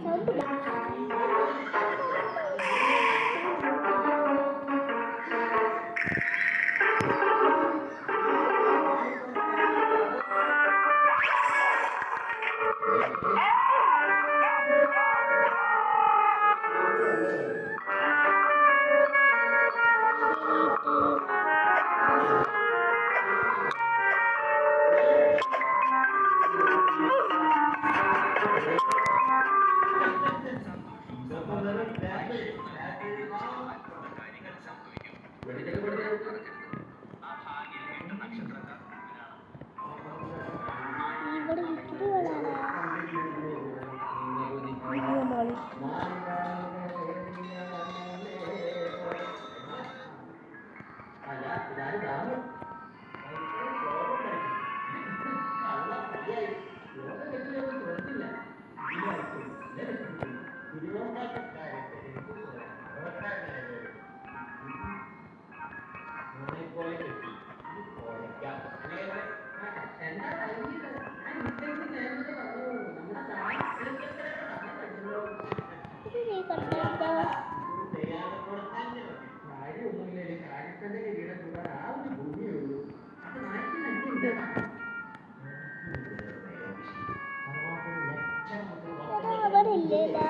Sound ഇവിടെ വിക്കിടുകളാണ് മോളി ഇത് നീ കണ്ടോ അവിടെ ഇല്ലേടാ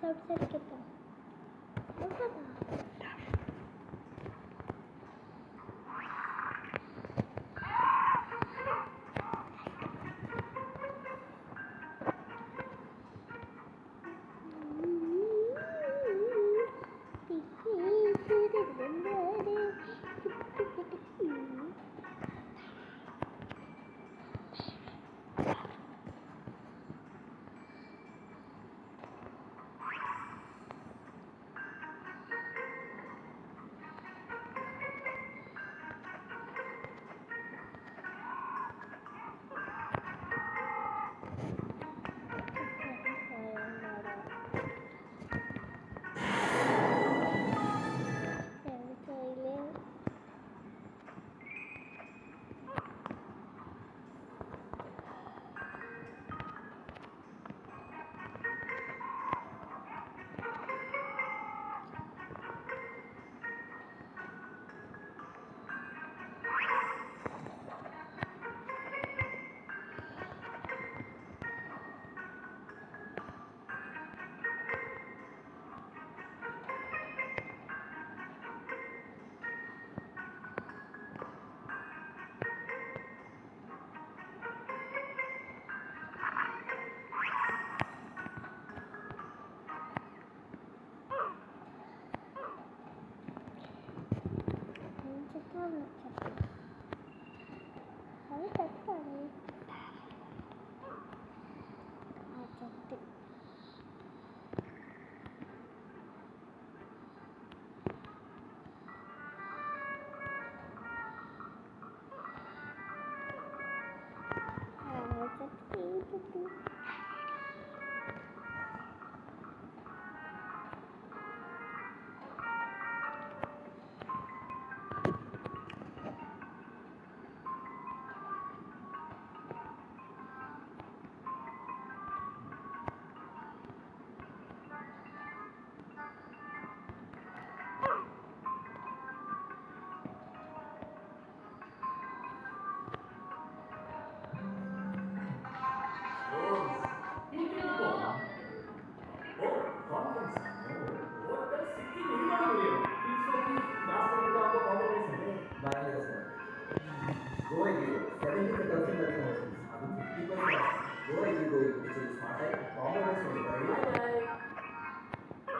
സംസാരിക്കട്ടോ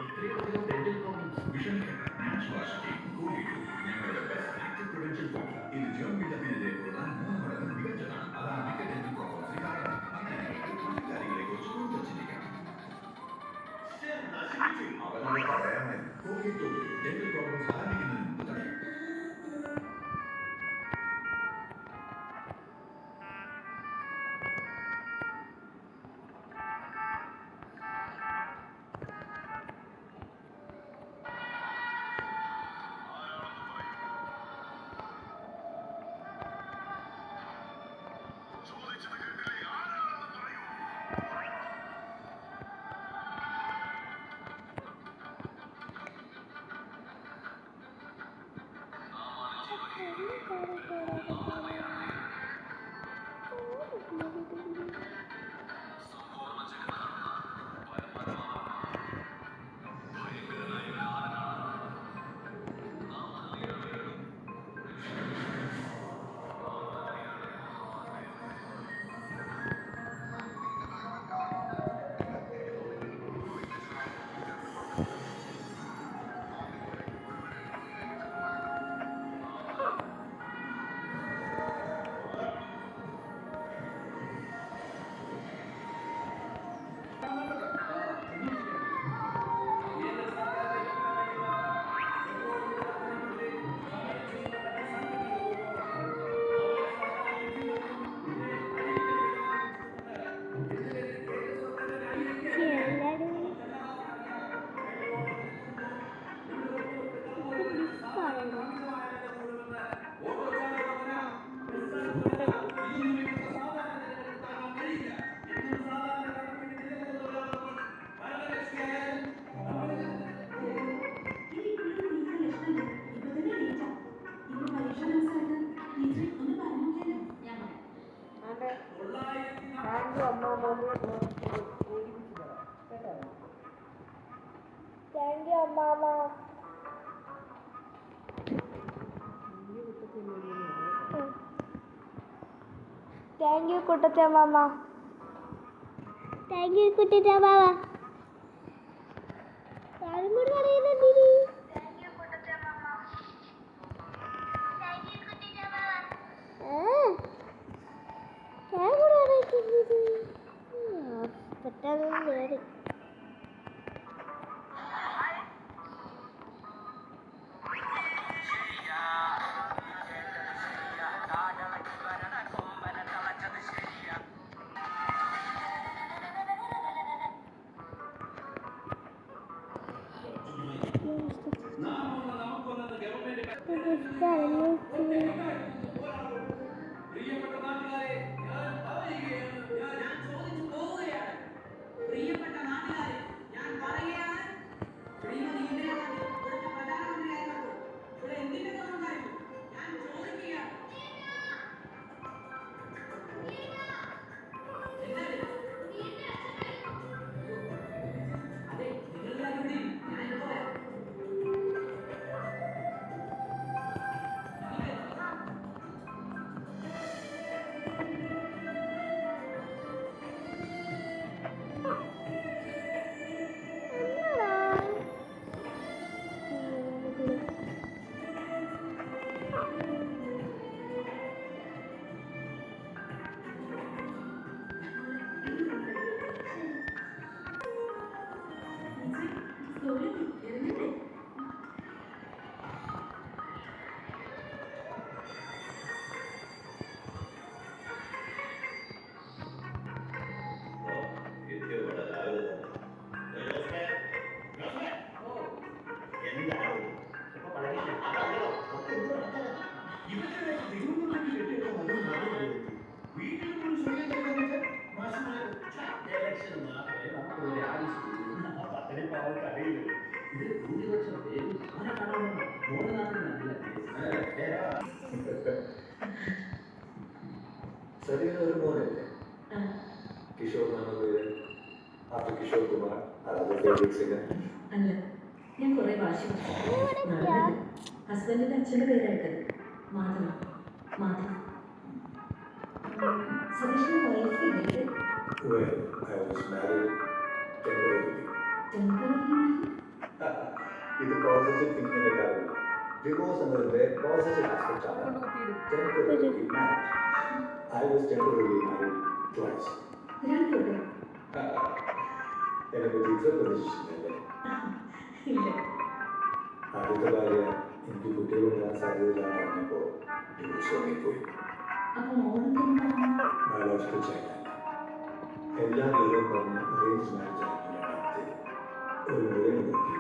ഇത്രയധികം ഡെന്റൽ പ്രോബ്ലംസ് വിഷമിക്കേണ്ട. ഞാൻ ശ്വാസിക്കും കൂടിയിട്ടു ഞങ്ങളുടെ ബെസ്റ്റ് ആക്റ്റീവ് പ്രിവെൻഷൻ ഫോം. ഇത് ജേർമില്ലത്തിനെതിരെയുള്ള 3 മടങ്ങ് മികച്ചതാണ്. അതാണ് മിക്ക ഡെന്റൽ പ്രോബ്ലംസിന് കാരണം. അങ്ങനെ നിങ്ങൾക്ക് കാര്യങ്ങളെ കുറിച്ച് കൂടുതൽ ചിന്തിക്കാം. അവനോട് പറയാമായിരുന്നു. കൂടിയിട്ടു ഡെന്റൽ പ്രോബ്ലംസ് ആരംഭിക്കുന്നതിന് മുമ്പ് തടയും. Thank you, Mama. Thank you, Kuttate Mama. Thank you, Kuttate Mama. Thank you, Kuttate Mama. Thank you, Kuttate Mama. ഒരു മോനല്ലേ കിഷോർ എന്നാണ് പേര്. After Kishore Kumar favourite singer. അല്ല, ഞാൻ കുറെ വാശി ഹസ്ബൻഡിന്റെ അച്ഛൻ്റെ പേരായിട്ടത് മാധവ. സതീഷിന്റെ വയസ്സ് Well, I was married temporarily. ഇത് പോസിറ്റീവ് തിങ്കിങ്ങിന്റെ കാര്യമില്ല. ഡിവോഴ്സ് എന്നതിന്റെ പോസിറ്റീവ് ആസ്പെക്ട് ആണ് temporary marriage. I was temporarily married twice. എന്നെ പറ്റി ഇത്ര പ്രതീക്ഷിച്ചില്ലേ? ആദ്യത്തെ ഭാര്യ എനിക്ക് കുട്ടികളുണ്ടാകാൻ സാധ്യതയില്ലാന്ന് പറഞ്ഞപ്പോൾ ഡിവോഴ്സ് വാങ്ങിപ്പോയി. ബയോളജിക്കൽ ചൈൽഡ് എല്ലാ വീടും പറഞ്ഞ് അറേഞ്ച് മാരേജ് ആയിരുന്നു രണ്ടാമത്തേത്. ഒരു മുറിയിൽ നോക്കി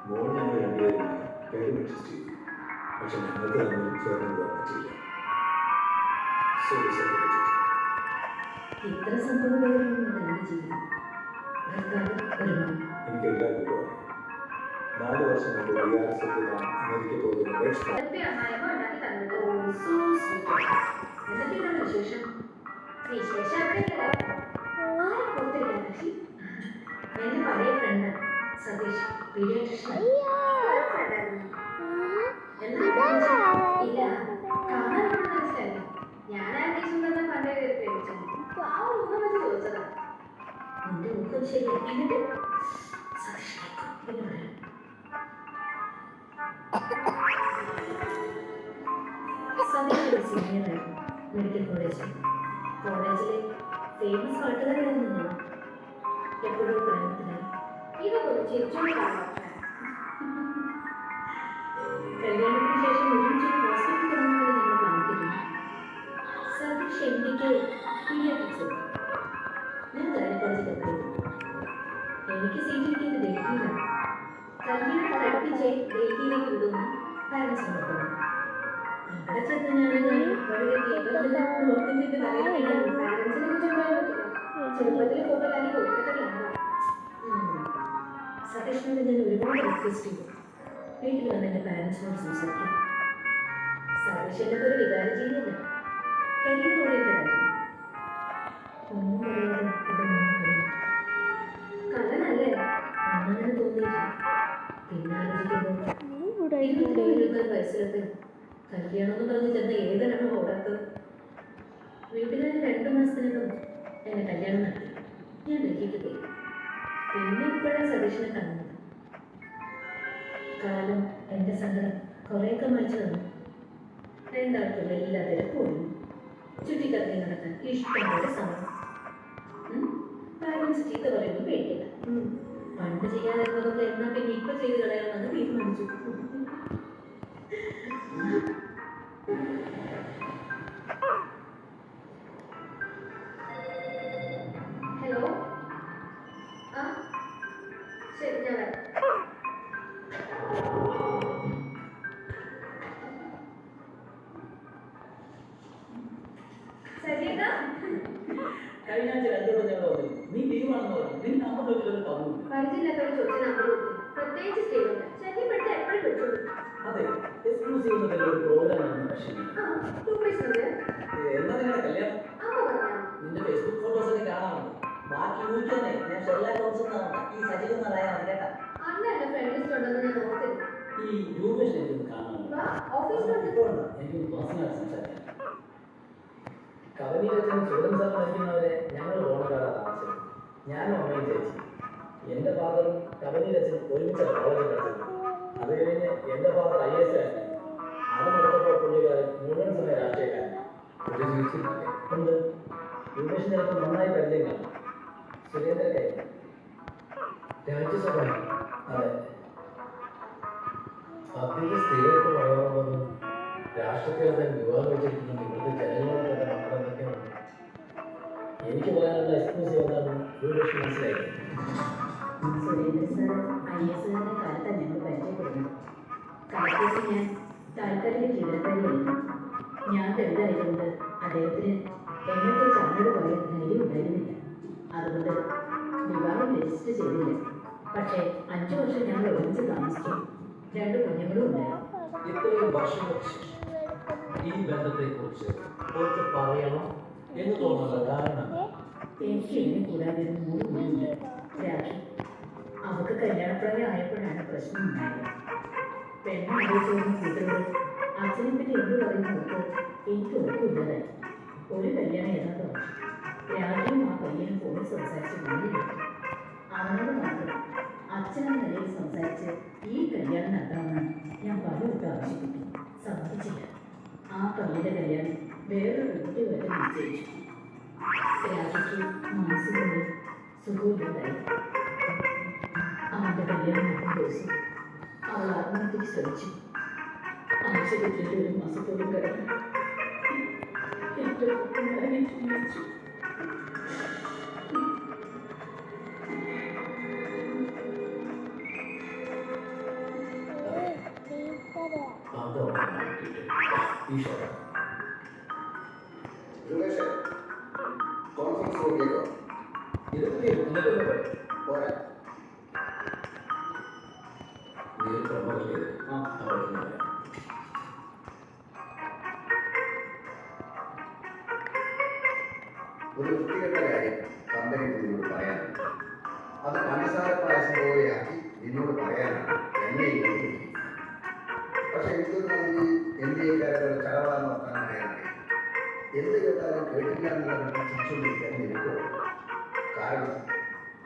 മോൾ ഞങ്ങൾ രണ്ടുപേരും പേര് അഡ്ജസ്റ്റ് ചെയ്തു. പക്ഷെ ഞങ്ങൾക്ക് തമ്മിൽ ചേർന്ന് പോകാൻ പറ്റില്ല. So we separated. ഇത്ര സംഭവങ്ങളുണ്ട് എൻ്റെ ജീവിതം. ഭർത്താവ് ഒരു മകൻ. എനിക്ക് എല്ലാവർക്കും പോകാം. 4 വർഷം മുമ്പ് DRS അമേരിക്ക പോകുന്ന നെക്സ്റ്റ് എന്തൊക്കെയാണ് വിശേഷം? എൻ്റെ പഴയ ഫ്രണ്ട് സതീഷ് പീഡിയാട്രിഷ്യൻ. ഇല്ല, കാണാനൊന്നും മനസ്സിലായില്ല. ഞാൻ ആന്റീസുണ്ടെന്ന് പണ്ടേ കയറി പേടിച്ചു. ആ മുഖം വെച്ച് ചോദിച്ചതാ. നിന്റെ മുഖം ശരിയാക്കി എന്നിട്ട് സതീഷ് സതീഷ് ഒരു സീനിയറായിരുന്നു മെഡിക്കൽ കോളേജിൽ. കോളേജിലെ ഫേമസ് പാട്ടുകാരായിരുന്നു ഞാൻ. എപ്പോഴും പ്രേമത്തിലായി. ഇതൊക്കെ ചിരിച്ചോണ്ടാണ്. കല്യാണത്തിന് ശേഷം ഒരുമിച്ച് ഹോസ്പിറ്റൽ തുടങ്ങുന്നത് ഞങ്ങൾ കാണിക്കുന്നു. സതീഷ് എനിക്ക് പീഡിയാട്രിക്സ്. ഞാൻ ഗൈനക്കോളജിൽ എനിക്ക് സീറ്റ് കിട്ടിയത് ഡൽഹിയിലാണ്. കല്യാണം പഠിപ്പിച്ച് ഡൽഹിയിലേക്ക് വിടുന്നു പാരൻസ് നോക്കുന്നു. അവിടെ ചെന്ന് ചെറുപ്പത്തിൽ ഫോട്ടോക്കാരി കൊടുത്തിട്ടില്ല. സതീഷിനോട് ഞാൻ ഒരുപാട് റിക്വസ്റ്റ് ചെയ്തു വീട്ടിൽ വന്ന് എൻ്റെ പാരൻസിനോട് സംസാരിക്കും. സതീഷ് എൻ്റെ ഒരു വികാര ജീവിതമല്ല, കരിയർ ഓറിയന്റഡായിരുന്നു. ഒന്നും പറയാതെ ഇത് മുന്നോട്ട് കള്ളനല്ലേ അന്നങ്ങനെ തോന്നിയില്ല. പിന്നെ ആലോചിക്കുമ്പോൾ 22 വയസ്സിലൊക്കെ കല്യാണം എന്ന് പറഞ്ഞ് ചെന്ന ഏതിനാണ് ഓടാത്തത്? വീട്ടുകാർ 2 മാസത്തിനകം എന്നെ കല്യാണം നടത്തി. ഞാൻ ഡൽഹിക്ക് പോയി. പിന്നെ ഇപ്പോഴാണ് സതീഷിനെ കാണുന്നത്. കാലം എൻ്റെ സങ്കടം കുറേയൊക്കെ മാറ്റി തന്നു. രണ്ടാൾക്കും എല്ലാ തിരക്കും ചുറ്റിക്കറങ്ങി നടക്കാൻ ഇഷ്ടംപോലെ സമയം. പാരൻസ് ചീത്ത പറയുമ്പോൾ പേടിക്കില്ല. പണ്ട് ചെയ്യാതിരുന്നതൊക്കെ എന്നാൽ പിന്നെ ഇപ്പൊ ചെയ്ത് കളയാമെന്ന് തീരുമാനിച്ചു. ഹലോ, ആ ശരി, ഞാൻ വരാം. സജീതാ, കഴിഞ്ഞ ആഴ്ച 2 തവണ ഞങ്ങൾ വന്നു. നീ ലീവാണെന്ന് പറഞ്ഞു. നിന്റെ നമ്പർ വെച്ചിട്ട് തന്നു. പരിചയമില്ലാത്തവർ ചോദിച്ച നമ്പർ കൊടുത്തു. പ്രത്യേകിച്ച് സ്റ്റേജുണ്ട്. ശല്യപ്പെടുത്തി എപ്പോഴും വിളിച്ചോളൂ. അതെ, എക്സ്ക്ലൂസീവ് എന്നതിൽ ഒരു പ്രോഗ്രാം ആണ്. പക്ഷേ ആ, 2 പ്ലേസ് ഉണ്ട്. എന്നാ നിങ്ങളുടെ കല്യാണം? അമ്മ പറഞ്ഞോ? നിന്റെ ഫേസ്ബുക്ക് ഫോട്ടോസ് ഒക്കെ കാണാറുണ്ട്. ബാക്കി ഊഹിച്ചതന്നെ ഞാൻ ഷെർലാക്ക് ഹോംസ് എന്നാണ് ഈ സജിൽ എന്നറിയാൻ കേട്ടാ. അന്ന് എൻ്റെ ഫ്രണ്ട് ലിസ്റ്റ് ഉണ്ടെന്ന് ഞാൻ ഓർത്തില്ല. ഈ രൂപേഷ് എനിക്കൊന്ന് കാണാനുണ്ട്. വാ, ഓഫീസിലുണ്ട്. എനിക്കൊന്ന് പേഴ്സണലായിട്ട് സംസാരിക്കാം. കവനി വെച്ചാൽ സുഗതം സാർ പഠിക്കുന്നവരെ ഞങ്ങൾ ഓണക്കാരാണ് താമസിച്ചത്. ഞാനും അമ്മയും ചേച്ചി. എൻ്റെ ഫാദറും കവനി വെച്ചും ഒരുമിച്ച് കോളേജിൽ പഠിച്ചത്. അത് കഴിഞ്ഞ് എൻ്റെ ഫാദർ IAS ആയിരുന്നു. അത് നടന്നപ്പോൾ പുള്ളിക്കാരൻ മുഴുവൻ സമയ രാഷ്ട്രീയക്കാരൻ. പുള്ളി ജീവിച്ചിരുന്നില്ലേ? ഉണ്ട്. രൂപേഷ് നിനക്ക് നന്നായി പരിചയം കാണും. സുരേന്ദ്ര കൈ രാജ്യസഭ. അതെ, അദ്ദേഹം സ്ഥിരമായിട്ട് പറയാറുള്ളത് രാഷ്ട്രത്തിൽ വിവാഹം വെച്ചിരിക്കുന്ന ഇവിടുത്തെ ജനങ്ങളോട് തന്നെ മക്കളെന്നൊക്കെയാണ്. എനിക്ക് പറയാനുള്ള എക്സ്ക്ലൂസീവ് എന്താണെന്ന് രൂപേഷ് മനസ്സിലായി. സുരേന്ദ്ര സാർ IAS കാലത്താണ് ഞങ്ങൾ പരിചയപ്പെടുന്നത്. കാലത്തേക്ക് ഞാൻ താൽക്കാലിക ജീവനക്കാരിയായിരുന്നു. ഞാൻ ദളിതായതുകൊണ്ട് അദ്ദേഹത്തിന് എന്നെക്കുറിച്ച് അമ്മയോട് പറയാൻ ധൈര്യം ഉണ്ടായിരുന്നില്ല. അതുകൊണ്ട് വിവാഹം രജിസ്റ്റർ ചെയ്തില്ല. പക്ഷേ 5 വർഷം ഞങ്ങൾ ഒരുമിച്ച് താമസിച്ചു. 2 കുഞ്ഞുങ്ങളും ഉണ്ടായി. ഇത്രയും വർഷങ്ങൾക്ക് ശേഷം ഈ ബന്ധത്തെക്കുറിച്ച് കുറച്ച് പറയണം എന്ന് തോന്നുന്നത് കാരണം എനിക്ക് എന്നെ കൂടാതെ ഒരു 3 കുഞ്ഞുണ്ട്. രാഖി. അവൾക്ക് കല്യാണപ്രായം ആയപ്പോഴാണ് പ്രശ്നം ഉണ്ടായത്. പെണ്ണുണ്ടായിരുന്ന കൂട്ടരോട് അച്ഛനെ പറ്റി എന്ത് പറയുന്നവർക്ക് എനിക്ക് ഉറപ്പില്ലാതായി. ഒരു കല്യാണം ഏതാണ്ട് രാജുവും ആ പയ്യനും ഫോണിൽ സംസാരിച്ച് കൊണ്ടിരുന്നു. അവനോട് മാത്രം അച്ഛനെന്ന നിലയിൽ സംസാരിച്ച് ഈ കല്യാണം നടത്തണമെന്ന് ഞാൻ പലവട്ടം ആവശ്യപ്പെട്ടു. സമ്മതിച്ചില്ല. ആ പയ്യന്റെ കല്യാണം വേറൊരു കുട്ടിയുമായിട്ട് നിശ്ചയിച്ചു. രാജയ്ക്ക് മാനസികമായി സുഖമില്ലാതായി. അവന്റെ കല്യാണം നടന്ന ദിവസം അവൾ ആത്മഹത്യക്ക് ശ്രമിച്ചു. ആശുപത്രിയിൽ 1 മാസത്തോളം കഴിഞ്ഞു. എന്റെ കുഞ്ഞാനെ ജീവിച്ചു. സുരേഷ് കോൺഫറൻസ് റൂമിലേക്കോ പോരാ ഒരു വൃത്തികെട്ട കാര്യം കമ്പനിക്ക് നിന്നോട് പറയാനുണ്ട്. അത് പഞ്ചസാര പായസം പോലെയാക്കി നിന്നോട് പറയാനാണ് എന്നെ ഇങ്ങോട്ട് പക്ഷെ എനിക്കൊരു നമുക്ക് NDA-ക്കാരുടെ ചടവാന്ന് വർത്താനം പറയാനാണ്. എന്ത് കേട്ടാലും കേട്ടില്ല എന്നുള്ള ചിരിച്ചുകൊണ്ടിരിക്കാൻ എനിക്ക് കാരണം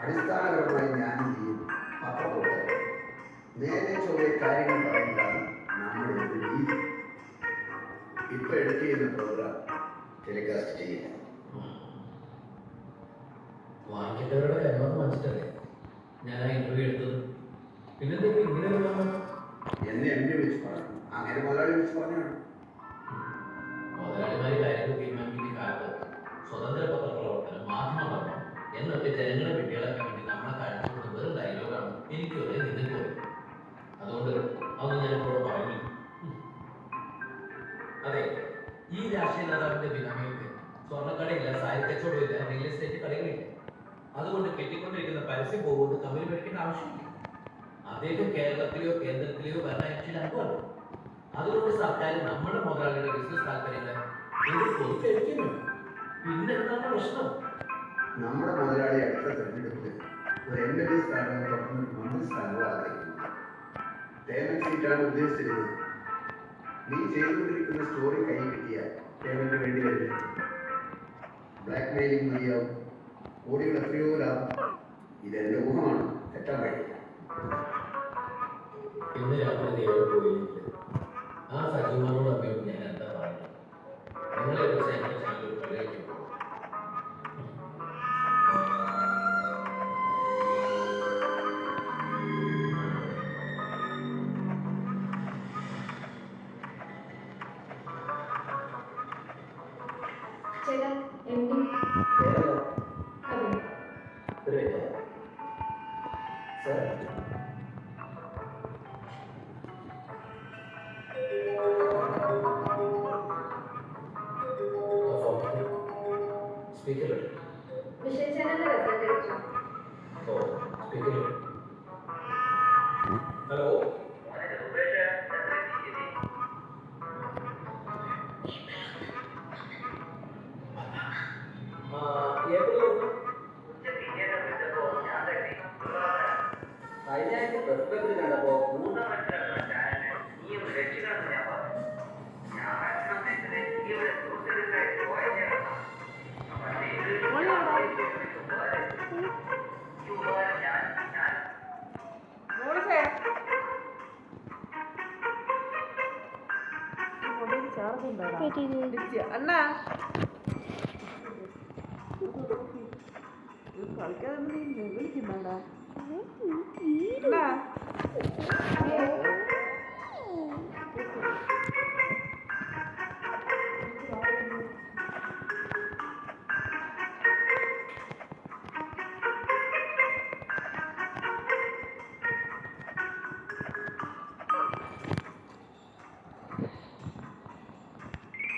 അടിസ്ഥാനപരമായി ഞാനും ചെയ്യും പത്രപ്രവർത്തകർ നേരെ ചൊവ്വേ കാര്യങ്ങൾ പറയുന്നതാണ് നമ്മുടെ ഒരു രീതി. ഇപ്പൊ എഡിറ്റ് ചെയ്യുന്ന പ്രോഗ്രാം ടെലികാസ്റ്റ് ചെയ്യില്ല. വാങ്ങിക്കേണ്ടവരുടെ കൈമാറി വാങ്ങിച്ചിട്ടല്ലേ ഞാൻ ആ ഇന്റർവ്യൂ എടുത്തത്. പിന്നെന്തെങ്കിലും ഇങ്ങനെ എന്നെ വിളിച്ച് പറഞ്ഞു. അങ്ങനെ മുതലാളി വിളിച്ച് പറഞ്ഞാണ്. മുതലാളിമാര് കാര്യങ്ങൾ തീരുമാനിക്കുന്ന കാലത്ത് സ്വതന്ത്ര പത്രപ്രവർത്തനം, മാധ്യമ എന്നൊക്കെ ജനങ്ങളെ കുട്ടികളൊക്കെ വേണ്ടി നമ്മളെ കാഴ്ചപ്പെടുന്ന വെറും ഡയലോഗാണ് എനിക്ക് ഒരേ നിങ്ങൾക്ക് പറയും. അതുകൊണ്ട് അതൊന്നും ഞാൻ എപ്പോഴും പറയുന്നില്ല. അതെ, ഈ രാഷ്ട്രീയ നേതാവിന്റെ ബിനാമിയൊക്കെ സ്വർണ്ണക്കടയില്ല, സാഹിത്യക്കച്ചവടമില്ല, റിയൽ എസ്റ്റേറ്റ് കടകളില്ല. അതുകൊണ്ട് കെട്ടിക്കൊണ്ടിരിക്കുന്ന പരസ്യം പോകുന്നത് കമ്പനി മേടിക്കേണ്ട ആവശ്യമില്ല. അദ്ദേഹം കേരളത്തിലെയോ കേന്ദ്രത്തിലെയോ ഭരണകക്ഷിയിൽ അംഗമല്ല. അതുകൊണ്ട് സർക്കാർ നമ്മുടെ മുതലാളിയുടെ ബിസിനസ് താല്പര്യങ്ങളെ പൊതുക്കെടുക്കുന്നുണ്ട്. പിന്നെന്താണ് പ്രശ്നം? നമ്മുടെ മുതലാളി അടുത്ത തെരഞ്ഞെടുപ്പിൽ ഒരു MLA സ്ഥാനവും തുടർന്ന് മന്ത്രി സ്ഥാനവും ആഗ്രഹിക്കുന്നു. പേയ്മെന്റ് സീറ്റാണ് ഉദ്ദേശിച്ചിരുന്നത്. നീ ചെയ്തുകൊണ്ടിരിക്കുന്ന സ്റ്റോറി കൈ കിട്ടിയാൽ പേയ്മെന്റ് വേണ്ടി വരില്ല. ബ്ലാക്ക് മെയിലിംഗ് മതിയാവും. കോടികൾ എത്രയോ ലാഭം. ഇതെന്റെ ഊഹമാണ്, തെറ്റാൻ കഴിയില്ല. ഇന്ന് രാത്രി ദൈവം പോയില്ലെങ്കിൽ ആ സജീവനോട് അമ്മയോട് ഞാൻ എന്താ പറയുന്നത്? നിങ്ങളെ കുറിച്ച് എന്റെ ചാനൽ കളിയാക്കി പോകും. ചേട്ടാ MD അതെ സ്പീക്കർ വിഷയ ചാനലിന്റെ റിസൾട്ട് അടിച്ചു. സ്പീക്കർ ഹലോ കഴിഞ്ഞ ആഴ്ച പ്രശ്നത്തിൽ കണ്ടപ്പോ അണ്ണാ കളിക്കാതെ വിളിക്കുന്നാടാ